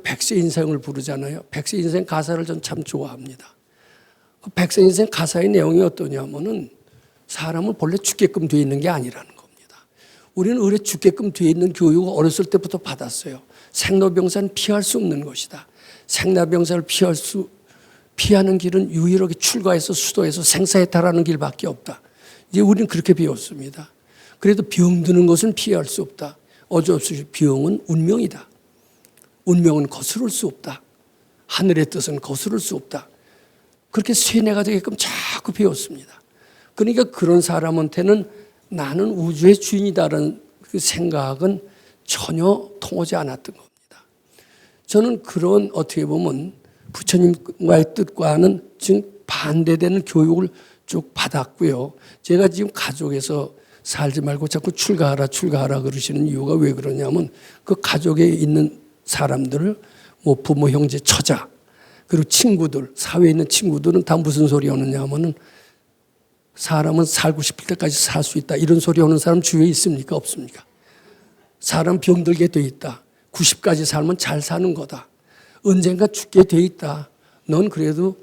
백세 인생을 부르잖아요. 백세 인생 가사를 전 참 좋아합니다. 그 백세 인생 가사의 내용이 어떠냐면은 사람은 본래 죽게끔 돼 있는 게 아니라는 겁니다. 우리는 의뢰 죽게끔 돼 있는 교육을 어렸을 때부터 받았어요. 생로병사는 피할 수 없는 것이다. 생로병사를 피하는 길은 유일하게 출가해서 수도에서 생사해탈하는 길밖에 없다. 이제 우리는 그렇게 배웠습니다. 그래도 병드는 것은 피할 수 없다. 어쩔 수 없이 병은 운명이다. 운명은 거스를 수 없다. 하늘의 뜻은 거스를 수 없다. 그렇게 세뇌가 되게끔 자꾸 배웠습니다. 그러니까 그런 사람한테는 나는 우주의 주인이다라는 그 생각은 전혀 통하지 않았던 겁니다. 저는 그런 어떻게 보면 부처님과의 뜻과는 지금 반대되는 교육을 쭉 받았고요. 제가 지금 가족에서 살지 말고 자꾸 출가하라 그러시는 이유가 왜 그러냐면 그 가족에 있는 사람들, 뭐 부모, 형제, 처자, 그리고 친구들, 사회에 있는 친구들은 다 무슨 소리 하느냐 하면은 사람은 살고 싶을 때까지 살 수 있다. 이런 소리 하는 사람 주위에 있습니까? 없습니까? 사람 병들게 돼 있다. 90까지 살면 잘 사는 거다. 언젠가 죽게 돼 있다. 넌 그래도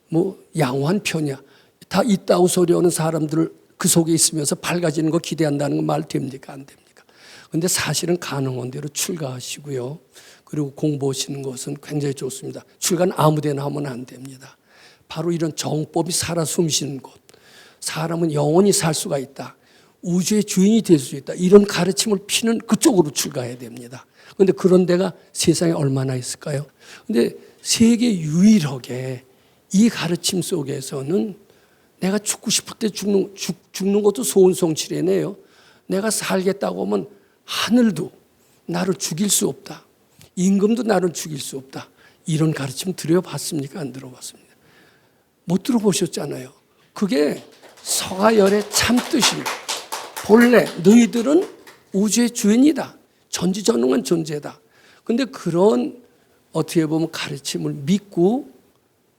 뭐 양호한 편이야. 다 있다고 소리하는 사람들을 그 속에 있으면서 밝아지는 거 기대한다는 건 말 됩니까? 안 됩니까? 그런데 사실은 가능한 대로 출가하시고요. 그리고 공부하시는 것은 굉장히 좋습니다. 출가는 아무 데나 하면 안 됩니다. 바로 이런 정법이 살아 숨쉬는 곳. 사람은 영원히 살 수가 있다. 우주의 주인이 될 수 있다. 이런 가르침을 피는 그쪽으로 출가해야 됩니다. 그런데 그런 데가 세상에 얼마나 있을까요? 그런데 세계 유일하게 이 가르침 속에서는 내가 죽고 싶을 때 죽는 것도 소원성취래네요. 내가 살겠다고 하면 하늘도 나를 죽일 수 없다. 임금도 나를 죽일 수 없다. 이런 가르침 들어봤습니까? 안 들어봤습니다. 못 들어보셨잖아요. 그게 서가열의 참뜻입니다. 본래 너희들은 우주의 주인이다. 전지전능한 존재다. 그런데 그런 어떻게 보면 가르침을 믿고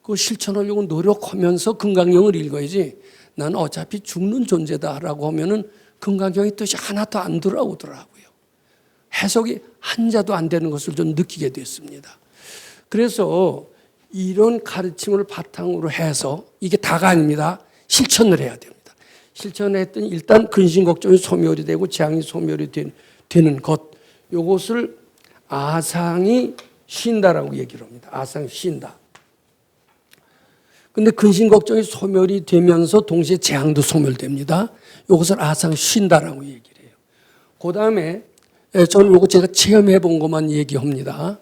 그 실천하려고 노력하면서 금강경을 읽어야지 나는 어차피 죽는 존재다라고 하면은 금강경의 뜻이 하나도 안 들어오더라고요. 해석이 한자도 안 되는 것을 좀 느끼게 됐습니다. 그래서 이런 가르침을 바탕으로 해서 이게 다가 아닙니다. 실천을 해야 됩니다. 실천을 했더니 일단 근심걱정이 소멸이 되고 재앙이 소멸이 되는 것, 이것을 아상이 쉰다라고 얘기를 합니다. 아상이 쉰다. 근데 근심걱정이 소멸이 되면서 동시에 재앙도 소멸됩니다. 이것을 아상이 쉰다라고 얘기를 해요. 그 다음에 저는 이거 제가 체험해 본 것만 얘기합니다.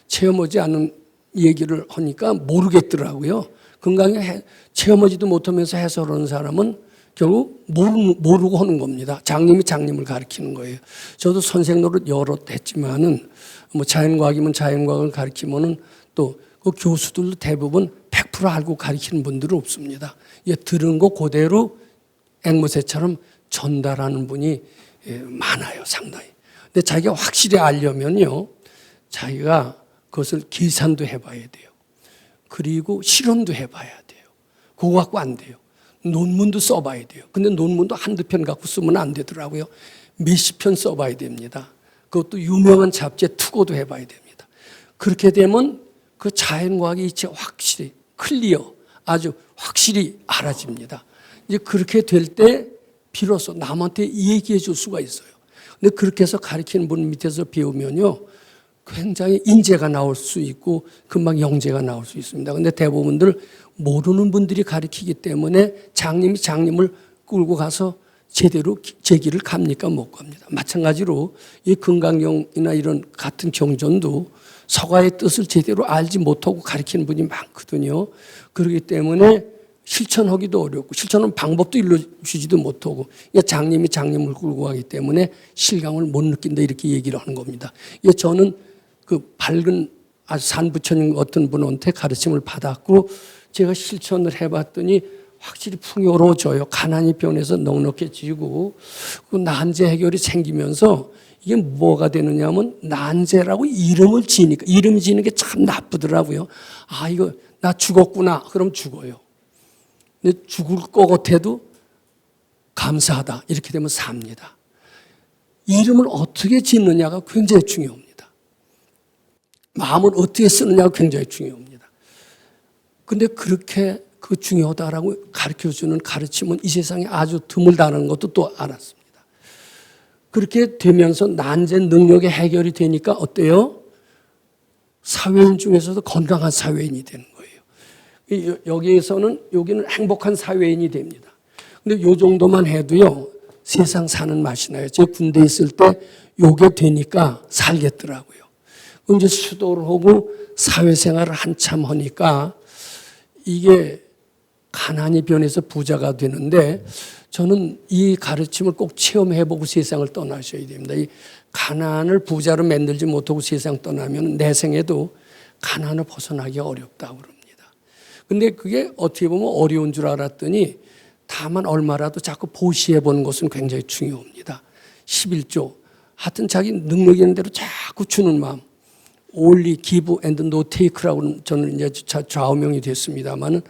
체험하지 않은 얘기를 하니까 모르겠더라고요. 건강에 체험하지도 못하면서 해설하는 사람은 결국 모르고 하는 겁니다. 장님이 장님을 가르치는 거예요. 저도 선생 노릇 여러 했지만은 뭐 자연과학이면 자연과학을 가르치면은 또 그 교수들도 대부분 100% 알고 가르치는 분들은 없습니다. 들은 거 그대로 앵무새처럼 전달하는 분이 많아요, 상당히. 근데 자기가 확실히 알려면요, 자기가 그것을 계산도 해봐야 돼요. 그리고 실험도 해봐야 돼요. 그거 갖고 안 돼요. 논문도 써봐야 돼요. 근데 논문도 한두 편 갖고 쓰면 안 되더라고요. 몇십 편 써봐야 됩니다. 그것도 유명한 잡지에 투고도 해봐야 됩니다. 그렇게 되면 그 자연과학의 이치 확실히 클리어, 아주 확실히 알아집니다. 이제 그렇게 될 때 비로소 남한테 얘기해 줄 수가 있어요. 근데 그렇게 해서 가르치는 분 밑에서 배우면요, 굉장히 인재가 나올 수 있고 금방 영재가 나올 수 있습니다. 근데 대부분들 모르는 분들이 가르치기 때문에 장님이 장님을 끌고 가서 제대로 제 길을 갑니까? 못 갑니다. 마찬가지로 이 금강경이나 이런 같은 경전도 서가의 뜻을 제대로 알지 못하고 가르치는 분이 많거든요. 그렇기 때문에 실천하기도 어렵고 실천하는 방법도 일러주지도 못하고 장님이 장님을 끌고 가기 때문에 실감을 못 느낀다 이렇게 얘기를 하는 겁니다. 저는 그 밝은 아주 산부처님 같은 분한테 가르침을 받았고 제가 실천을 해봤더니 확실히 풍요로워져요. 가난이 변해서 넉넉해지고 그 난제 해결이 생기면서 이게 뭐가 되느냐면 난제라고 이름을 지니까 이름 지는 게 참 나쁘더라고요. 아 이거 나 죽었구나. 그럼 죽어요. 근데 죽을 것 같아도 감사하다. 이렇게 되면 삽니다. 이름을 어떻게 짓느냐가 굉장히 중요합니다. 마음을 어떻게 쓰느냐가 굉장히 중요합니다. 근데 그렇게 그 중요하다라고 가르쳐주는 가르침은 이 세상에 아주 드물다는 것도 또 알았습니다. 그렇게 되면서 난제 능력의 해결이 되니까 어때요? 사회인 중에서도 건강한 사회인이 되는 거예요. 여기는 행복한 사회인이 됩니다. 근데 요 정도만 해도요, 세상 사는 맛이 나요. 제가 군대 있을 때 요게 되니까 살겠더라고요. 그럼 이제 수도를 하고 사회생활을 한참 하니까 이게 가난이 변해서 부자가 되는데 저는 이 가르침을 꼭 체험해보고 세상을 떠나셔야 됩니다. 이 가난을 부자로 만들지 못하고 세상 떠나면 내 생에도 가난을 벗어나기가 어렵다고 그럽니다. 근데 그게 어떻게 보면 어려운 줄 알았더니 다만 얼마라도 자꾸 보시해보는 것은 굉장히 중요합니다. 11조. 하여튼 자기 능력 있는 대로 자꾸 주는 마음. only give and no take라고 저는 이제 좌우명이 됐습니다만은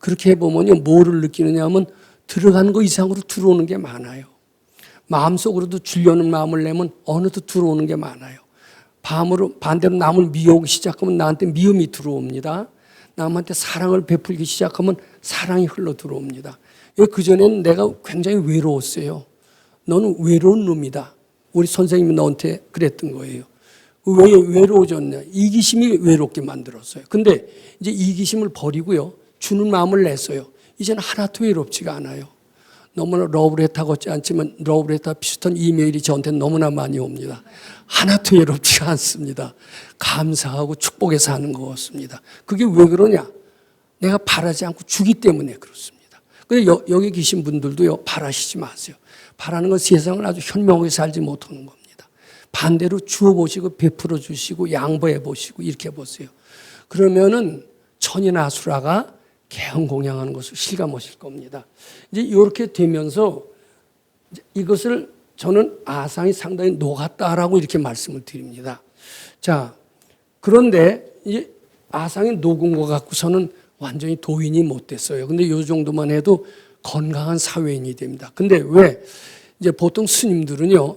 그렇게 해보면요, 뭐를 느끼느냐 하면 들어간 거 이상으로 들어오는 게 많아요. 마음속으로도 주려는 마음을 내면 어느덧 들어오는 게 많아요. 반대로 남을 미워하기 시작하면 나한테 미움이 들어옵니다. 남한테 사랑을 베풀기 시작하면 사랑이 흘러 들어옵니다. 그전에는 내가 굉장히 외로웠어요. 너는 외로운 놈이다. 우리 선생님이 너한테 그랬던 거예요. 왜 외로워졌냐? 이기심이 외롭게 만들었어요. 근데 이제 이기심을 버리고요, 주는 마음을 냈어요. 이제는 하나도 외롭지가 않아요. 너무나 러브레터 같지 않지만 러브레터 비슷한 이메일이 저한테 너무나 많이 옵니다. 하나도 외롭지가 않습니다. 감사하고 축복해서 하는 것 같습니다. 그게 왜 그러냐? 내가 바라지 않고 주기 때문에 그렇습니다. 근데 여기 계신 분들도요, 바라시지 마세요. 바라는 건 세상을 아주 현명하게 살지 못하는 겁니다. 반대로 주어보시고 베풀어 주시고 양보해 보시고 이렇게 해보세요. 그러면은 천이나 아수라가 개헌공양하는 것을 실감하실 겁니다. 이제 이렇게 되면서 이것을 저는 아상이 상당히 녹았다라고 이렇게 말씀을 드립니다. 자, 그런데 이제 아상이 녹은 것 갖고서는 완전히 도인이 못 됐어요. 근데 이 정도만 해도 건강한 사회인이 됩니다. 근데 왜? 이제 보통 스님들은요,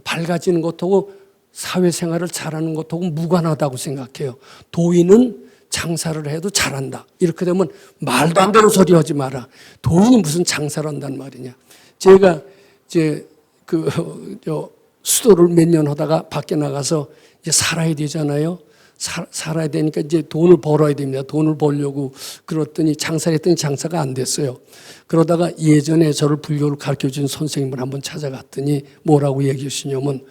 밝아지는 것하고 사회생활을 잘하는 것하고 무관하다고 생각해요. 도인은 장사를 해도 잘한다. 이렇게 되면 말도 안 되는 소리 하지 마라. 도인이 무슨 장사를 한단 말이냐. 제가 이제 수도를 몇 년 하다가 밖에 나가서 이제 살아야 되잖아요. 살아야 되니까 이제 돈을 벌어야 됩니다. 돈을 벌려고 그랬더니 장사를 했더니 장사가 안 됐어요. 그러다가 예전에 저를 불교를 가르쳐준 선생님을 한번 찾아갔더니 뭐라고 얘기하시냐면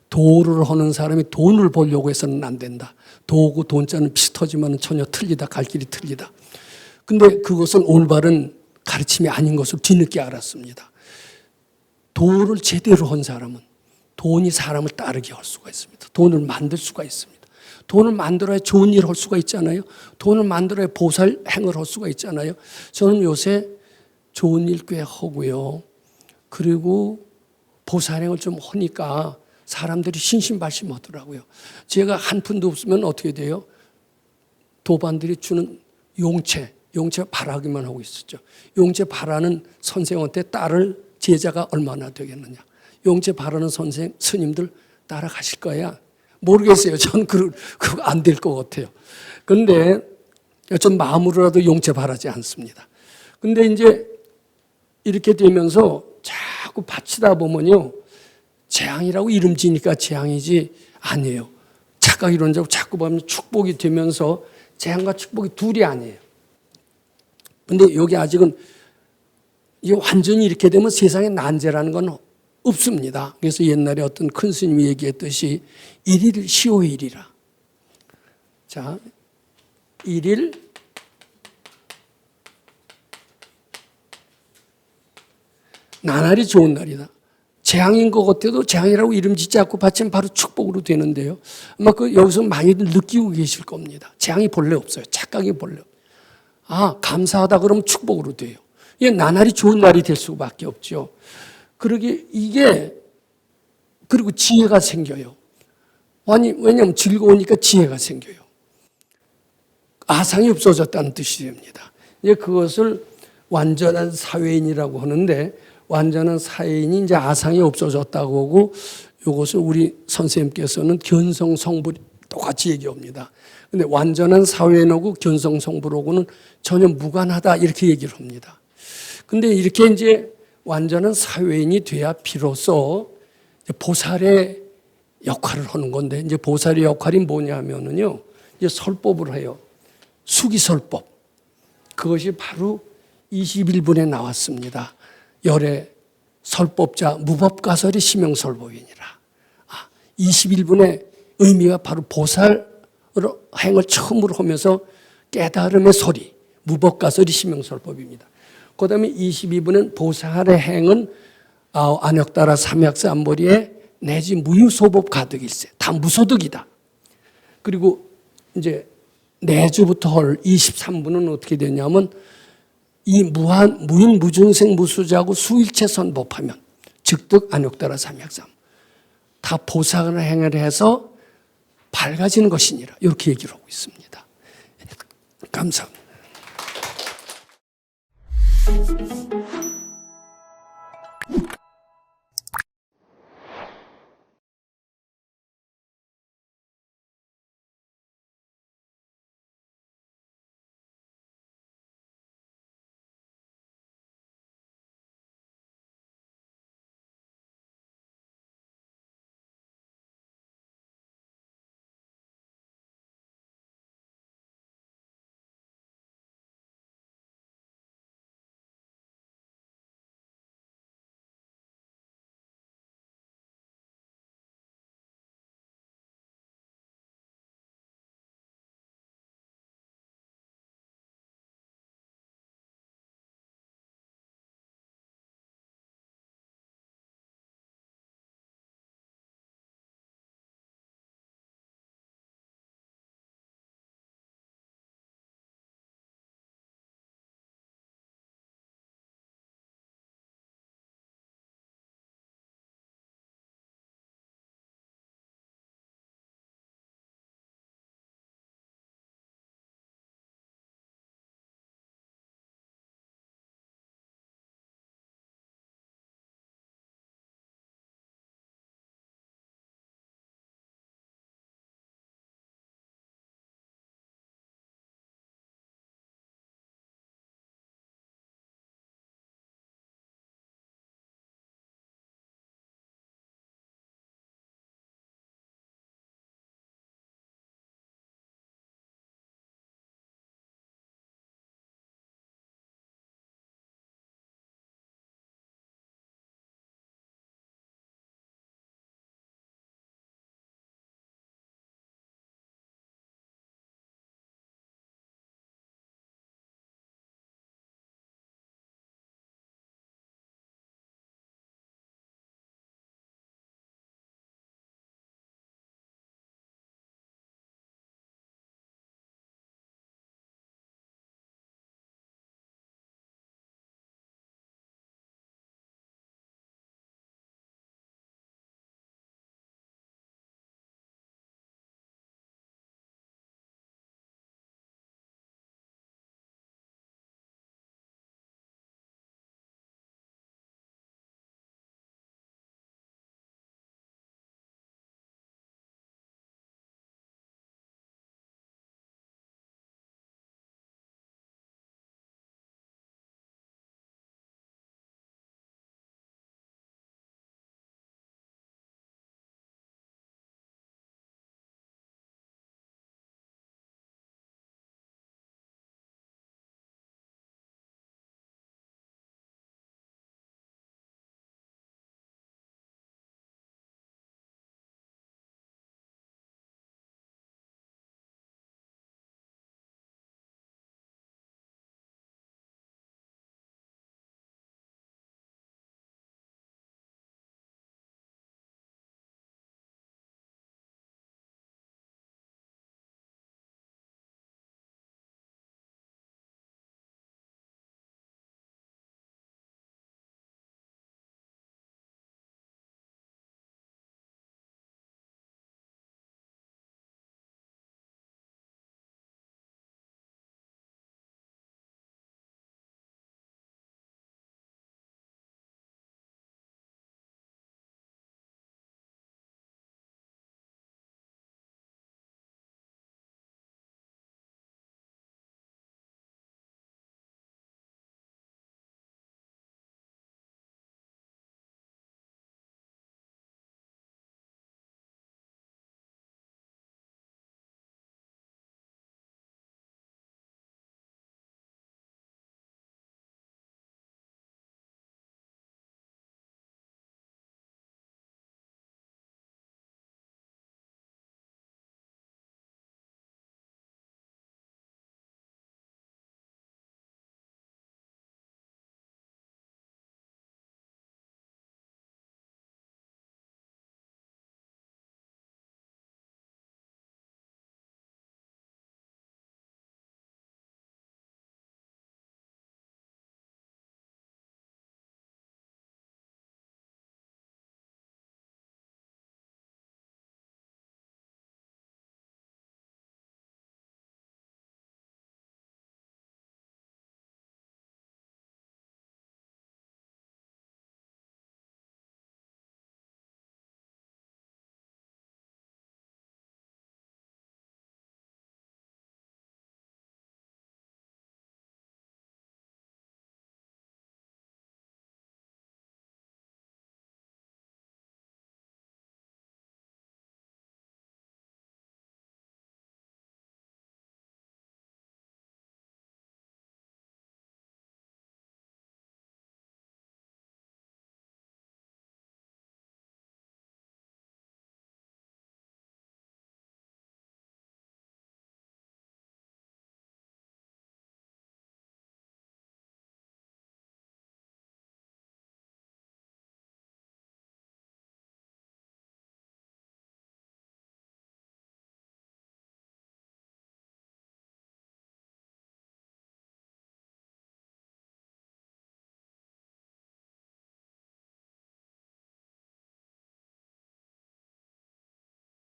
도를 하는 사람이 돈을 벌려고 해서는 안 된다. 도하고 돈자는 비슷하지만 전혀 틀리다. 갈 길이 틀리다. 근데 그것은 올바른 가르침이 아닌 것을 뒤늦게 알았습니다. 도를 제대로 한 사람은 돈이 사람을 따르게 할 수가 있습니다. 돈을 만들 수가 있습니다. 돈을 만들어야 좋은 일을 할 수가 있잖아요. 돈을 만들어야 보살 행을 할 수가 있잖아요. 저는 요새 좋은 일 꽤 하고요. 그리고 보살 행을 좀 하니까 사람들이 신신발심하더라고요. 제가 한 푼도 없으면 어떻게 돼요? 도반들이 주는 용채 바라기만 하고 있었죠. 용채 바라는 선생한테 따를 제자가 얼마나 되겠느냐. 용채 바라는 선생, 스님들 따라가실 거야. 모르겠어요. 전 그거 안 될 것 같아요. 그런데 전 마음으로라도 용채 바라지 않습니다. 근데 이제 이렇게 되면서 자꾸 바치다 보면요, 재앙이라고 이름 지니까 재앙이지 아니에요. 착각 이론자고 자꾸 보면 축복이 되면서 재앙과 축복이 둘이 아니에요. 근데 여기 아직은 이게 완전히 이렇게 되면 세상에 난제라는 건 없습니다. 그래서 옛날에 어떤 큰 스님이 얘기했듯이 일일 시오일이라. 자, 일일 나날이 좋은 날이다. 재앙인 것 같아도 재앙이라고 이름 짓지 않고 바치면 바로 축복으로 되는데요. 아마 여기서 많이들 느끼고 계실 겁니다. 재앙이 본래 없어요. 착각이 본래 없어요. 아, 감사하다 그러면 축복으로 돼요. 이게 나날이 좋은 날이 될 수밖에 없죠. 그리고 지혜가 생겨요. 아니, 왜냐하면 즐거우니까 지혜가 생겨요. 아상이 없어졌다는 뜻이 됩니다. 이제 그것을 완전한 사회인이라고 하는데, 완전한 사회인이 이제 아상이 없어졌다고 하고, 이것을 우리 선생님께서는 견성성불 똑같이 얘기합니다. 근데 완전한 사회인하고 견성성불하고는 전혀 무관하다 이렇게 얘기를 합니다. 근데 이렇게 이제 완전한 사회인이 돼야 비로소 보살의 역할을 하는 건데, 이제 보살의 역할이 뭐냐면은요, 이제 설법을 해요. 수기설법. 그것이 바로 21분에 나왔습니다. 열애 설법자 무법가설이 심형설법이니라. 21분의 의미가 바로 보살 행을 처음으로 하면서 깨달음의 소리, 무법가설이 심형설법입니다. 그 다음에 22분은 보살의 행은 안역따라 삼약삼보리에 내지 무유소법 가득일세. 다 무소득이다. 그리고 이제 내주부터 할 23분은 어떻게 되냐면 이 무인 무중생 무수자고 수일체 선법하면 즉득 안역따라 삼약삼. 다 보살의 행을 해서 밝아지는 것이니라. 이렇게 얘기를 하고 있습니다. 감사합니다.